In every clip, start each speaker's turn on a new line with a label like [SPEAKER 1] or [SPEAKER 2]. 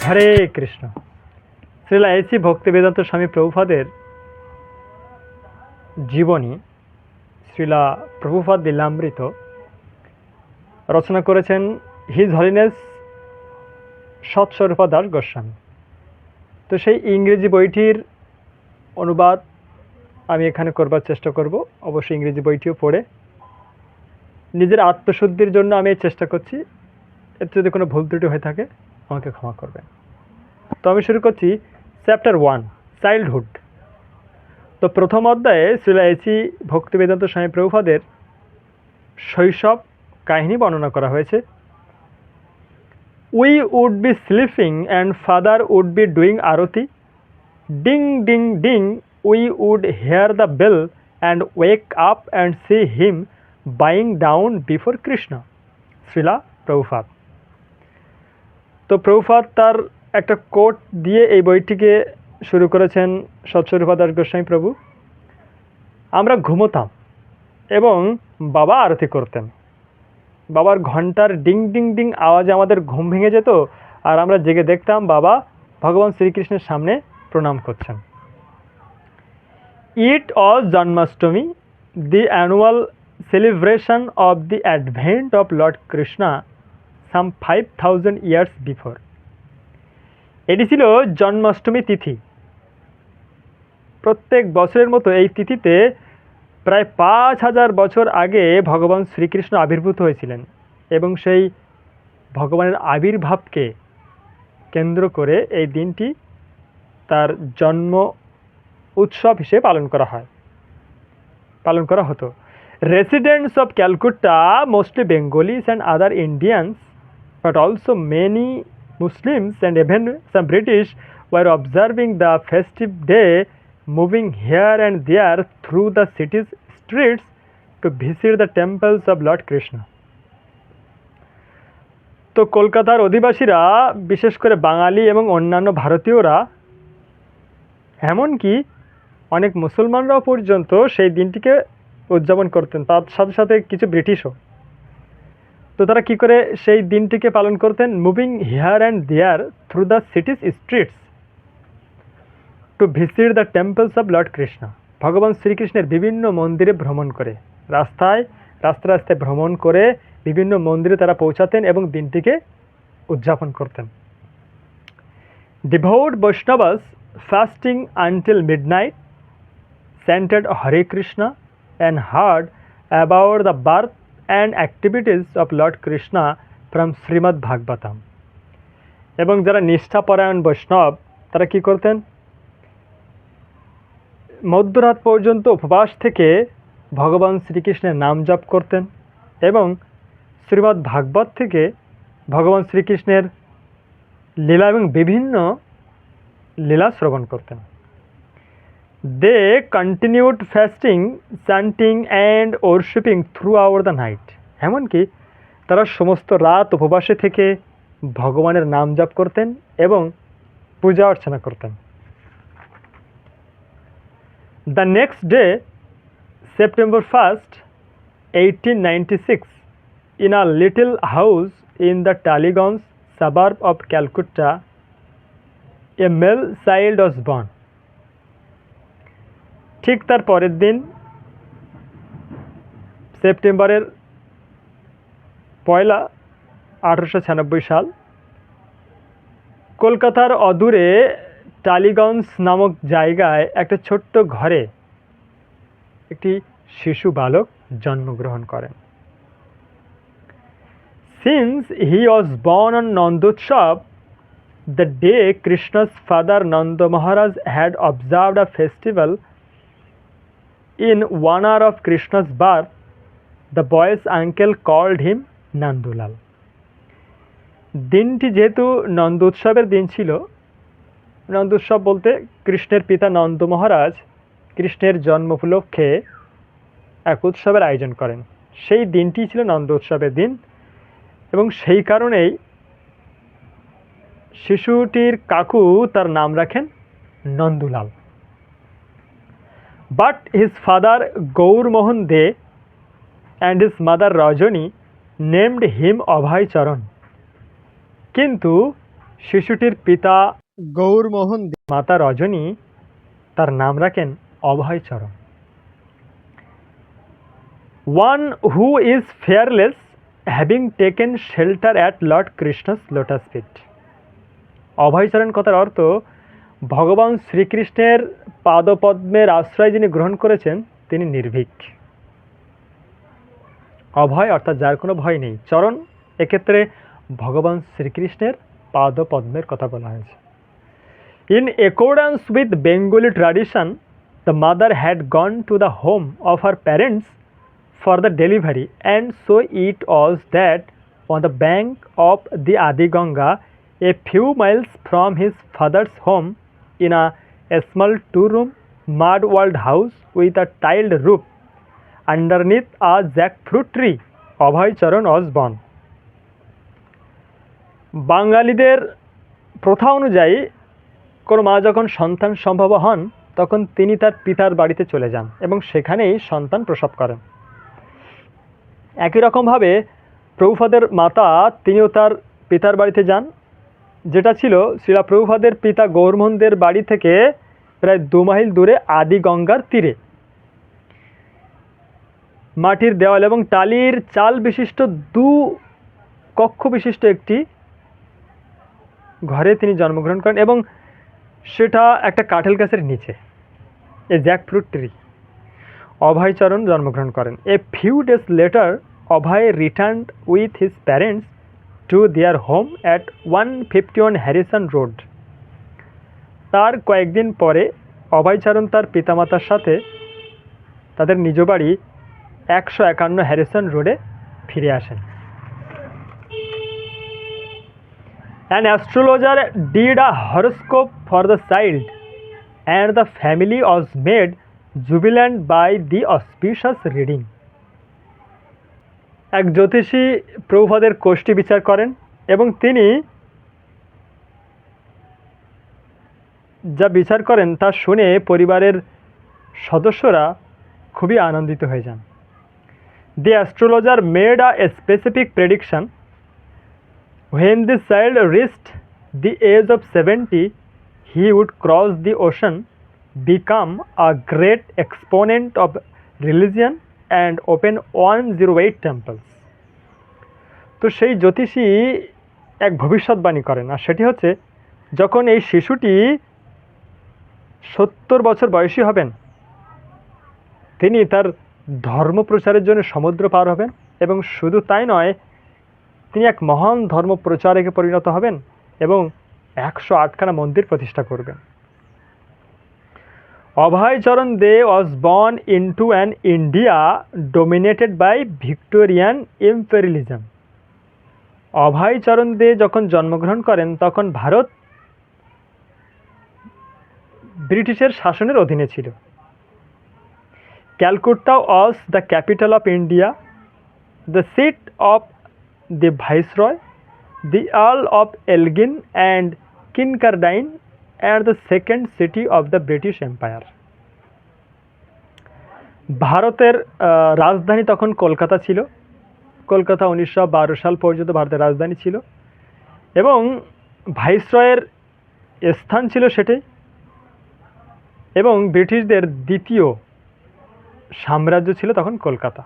[SPEAKER 1] হরে Krishna. Srila AC Bhaktivedanta স্বামী প্রভুপাদের জীবনী শ্রীলা প্রভুপাদ লীলামৃত রচনা করেছেন হিজ হলিনেস সৎস্বরূপা দাস গোস্বামী। তো সেই ইংরেজি বইটির অনুবাদ আমি এখানে করবার চেষ্টা করব। অবশ্যই ইংরেজি বইটিও পড়ে নিজের আত্মশুদ্ধির জন্য আমি এই চেষ্টা করছি। এতে যদি কোনো ভুল ত্রুটি হয়ে থাকে আমাকে ক্ষমা করবেন। তো আমি শুরু করছি চ্যাপ্টার 1, চাইল্ডহুড। তো প্রথম অধ্যায়ে শ্রীলা এসি ভক্তিবেদান্ত স্বামী প্রভুপাদের শৈশব কাহিনী বর্ণনা করা হয়েছে। We would be sleeping and father would be doing aarti. Ding ding ding we would hear the bell and wake up and see him bowing down before Krishna. Srila Prabhupada. তো প্রভুপাদ তার একটা কোট দিয়ে এই বইটিকে শুরু করেছেন সৎস্বরূপা দাস গোস্বামী প্রভু। আমরা ঘুমোতাম এবং বাবা আরতি করতেন। বাবার ঘন্টার ডিং ডিং ডিং আওয়াজে আমাদের ঘুম ভেঙে যেত, আর আমরা জেগে দেখতাম বাবা ভগবান শ্রীকৃষ্ণের সামনে প্রণাম করছেন। It was Janmashtami, the annual celebration of the advent of lord Krishna some 5000 years before. এটি ছিল জন্মাষ্টমী তিথি। প্রত্যেক বছরের মতো এই তিথিতে প্রায় 5000 বছর আগে ভগবান শ্রীকৃষ্ণ আবির্ভূত হয়েছিলেন এবং সেই ভগবানের আবির্ভাবকে কেন্দ্র করে এই দিনটি তার জন্ম উৎসব হিসেবে পালন করা হতো। Residents of Calcutta, mostly Bengalis and other Indians, but also many Muslims and even some British, were observing the festive day, moving here and there through the city's streets to visit the temples of Lord Krishna. তো কলকাতার অধিবাসীরা, বিশেষ করে বাঙালি এবং অন্যান্য ভারতীয়রা, এমনকি অনেক মুসলমানরাও পর্যন্ত সেই দিনটিকে উদযাপন করতেন, তার সাথে সাথে কিছু ব্রিটিশও। তো তারা কি করে সেই দিনটিকে পালন করতেন? Moving here and there through the cities streets to visit the temples of lord Krishna. ভগবান শ্রীকৃষ্ণের বিভিন্ন মন্দিরে ভ্রমণ করে, রাস্তায় ভ্রমণ করে বিভিন্ন মন্দিরে তারা পৌঁছাতেন এবং দিনটিকে উদযাপন করতেন। Devout Vaishnavas fasting until midnight chanted Hare Krishna and heard about the birth and activities of Lord Krishna from Srimad Bhagavatam. এবং যারা নিষ্ঠাপরায়ণ বৈষ্ণব তারা কি করতেন? মধ্যরাত পর্যন্ত উপবাস থেকে ভগবান শ্রীকৃষ্ণের নাম জপ করতেন এবং শ্রীমদ্ ভাগবত থেকে ভগবান শ্রীকৃষ্ণের লীলা এবং বিভিন্ন লীলা শ্রবণ করতেন। They continued fasting, chanting and worshipping throughout the night. এমনকি তারা সমস্ত রাত উপবাসে থেকে ভগবানের নাম জপ করতেন এবং পূজা অর্চনা করতেন। The next day, September 1st, 1896, in a little house in the Taliganj suburb of Calcutta, a male child was born. ঠিক তার পরের দিন সেপ্টেম্বরের 1 1896 সাল কলকাতার অদূরে টালিগঞ্জ নামক জায়গায় একটা ছোট্ট ঘরে একটি শিশু বালক জন্মগ্রহণ করেন। Since he was born on Nandotsav, the day Krishna's father Nanda Maharaj had observed a festival in honor of Krishna's birth, the boy's uncle called him Nandulal. দিনটি যেহেতু নন্দ উৎসবের দিন ছিল, নন্দ উৎসব বলতে কৃষ্ণের পিতা নন্দ মহারাজ কৃষ্ণের জন্ম উপলক্ষে এক উৎসবের আয়োজন করেন। সেই দিনটি ছিল নন্দ উৎসবের দিন এবং সেই কারণেই শিশুটির কাকু তার নাম রাখেন Nandulal. But his father Gaur Mohan De and his mother Rajani named him Abhay Charan. কিন্তু শিশুটির পিতা গৌরমোহন দে, মাতা রজনী তার নাম রাখেন Abhay Charan. One who is fearless, having taken shelter at Lord Krishna's lotus feet. Abhay Charan কথার অর্থ ভগবান শ্রীকৃষ্ণের পাদপদ্মের আশ্রয় যিনি গ্রহণ করেছেন তিনি নির্ভীক। অভয় অর্থাৎ যার কোনো ভয় নেই, চরণ এক্ষেত্রে ভগবান শ্রীকৃষ্ণের পাদপদ্মের কথা বলা হয়েছে। In accordance with Bengali tradition, the mother had gone to the home of her parents for the delivery, and so it was that on the bank of the Adi Ganga, a few miles from his father's home, in a small two-room mud-walled house with a tiled roof, underneath a jackfruit tree, Abhay Charan was born. বাঙালিদের প্রথা অনুযায়ী কোনো মা যখন সন্তান সম্ভব হন তখন তিনি তার পিতার বাড়িতে চলে যান এবং সেখানেই সন্তান প্রসব করেন। একই রকমভাবে প্রভুপাদের মাতা তিনিও তার পিতার বাড়িতে যান, যেটা ছিল শ্রীলা প্রভুপাদের পিতা গৌরমোহনদের বাড়ি থেকে প্রায় 2 মাইল দূরে আদি গঙ্গার তীরে মাটির দেওয়াল এবং টালির চাল বিশিষ্ট 2 কক্ষ বিশিষ্ট একটি ঘরে তিনি জন্মগ্রহণ করেন এবং সেটা একটা কাঁঠাল গাছের নিচে, এ জ্যাকফ্রুট ট্রি। অভয়চরণ জন্মগ্রহণ করেন। A few days letter Abhay returned with his parents to their home at 151 Harrison road. তার কয়েকদিন পরে অভয়চরণ তার পিতামাতার সাথে তাদের নিজ বাড়ি 151 হ্যারিসন রোডে ফিরে আসেন। An astrologer did a horoscope for the child, and the family was made jubilant by the auspicious reading. এক জ্যোতিষী প্রভুপাদের কোষ্ঠী বিচার করেন এবং তিনি যা বিচার করেন তা শুনে পরিবারের সদস্যরা খুবই আনন্দিত হয়ে যান। The astrologer made a specific prediction. When the child reached the age of 70, he would cross the ocean, become a great exponent of religion, and open 108 temples. তো সেই জ্যোতিষী এক ভবিষ্যৎবাণী করেন, আর সেটি হচ্ছে যখন এই শিশুটি 70 বছর বয়সী হবেন তিনি তার ধর্ম প্রচারের জন্য সমুদ্র পার হবেন এবং শুধু তাই নয়, তিনি এক মহান ধর্ম প্রচারকে পরিণত হবেন এবং 108খানা মন্দির প্রতিষ্ঠা করবেন। Abhaycharan De was born into an India dominated by Victorian imperialism. Abhaycharan De যখন জন্মগ্রহণ করেন তখন ভারত ব্রিটিশের শাসনের অধীনে ছিল। Calcutta was the capital of India, the seat of the Viceroy, the Earl of Elgin and Kincardine, and the second city of the British Empire. ভারতের রাজধানী তখন কলকাতা ছিল। কলকাতা 1912 সাল পর্যন্ত ভারতের রাজধানী ছিল এবং ভাইসরয়ের স্থান ছিল সেটাই, এবং ব্রিটিশদের দ্বিতীয় সাম্রাজ্য ছিল তখন Kolkata.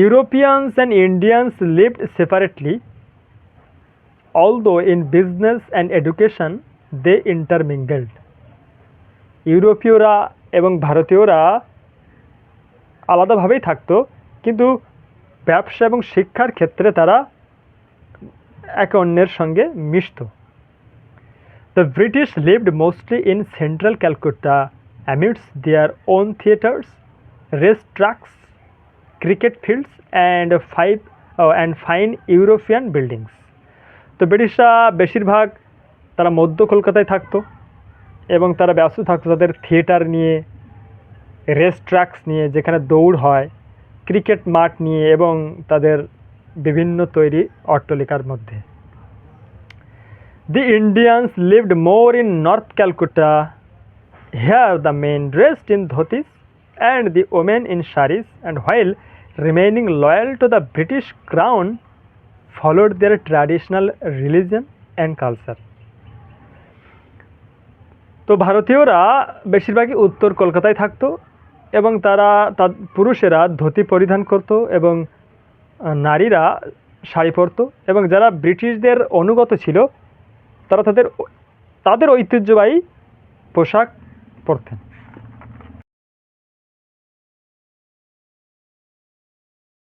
[SPEAKER 1] Europeans and Indians lived separately, although in business and education they intermingled. ইউরোপীয়রা এবং ভারতীয়রা আলাদাভাবেই থাকতো, কিন্তু ব্যবসা এবং শিক্ষার ক্ষেত্রে তারা একে অন্যের সঙ্গে মিশত। The British lived mostly in central Calcutta amidst their own theatres, racetracks, cricket fields and fine European buildings. তো ব্রিটিশরা বেশিরভাগ তারা মধ্য কলকাতায় থাকতো এবং তারা ব্যস্ত থাকতো তাদের থিয়েটার নিয়ে, রেস ট্র্যাকস নিয়ে যেখানে দৌড় হয়, ক্রিকেট মাঠ নিয়ে এবং তাদের বিভিন্ন তৈরি অট্টালিকার মধ্যে। The Indians lived more in North Calcutta. Here the men dressed in dhotis and the women in saris, and while remaining loyal to the British crown, followed their traditional religion and culture. তো ভারতীয়রা বেশিরভাগই উত্তর কলকাতায় থাকতো এবং তারা পুরুষেরা ধুতি পরিধান করত এবং নারীরা শাড়ি পরতো এবং যারা ব্রিটিশদের অনুগত ছিল তারা তাদের ঐতিহ্যবাহী পোশাক পরতেন।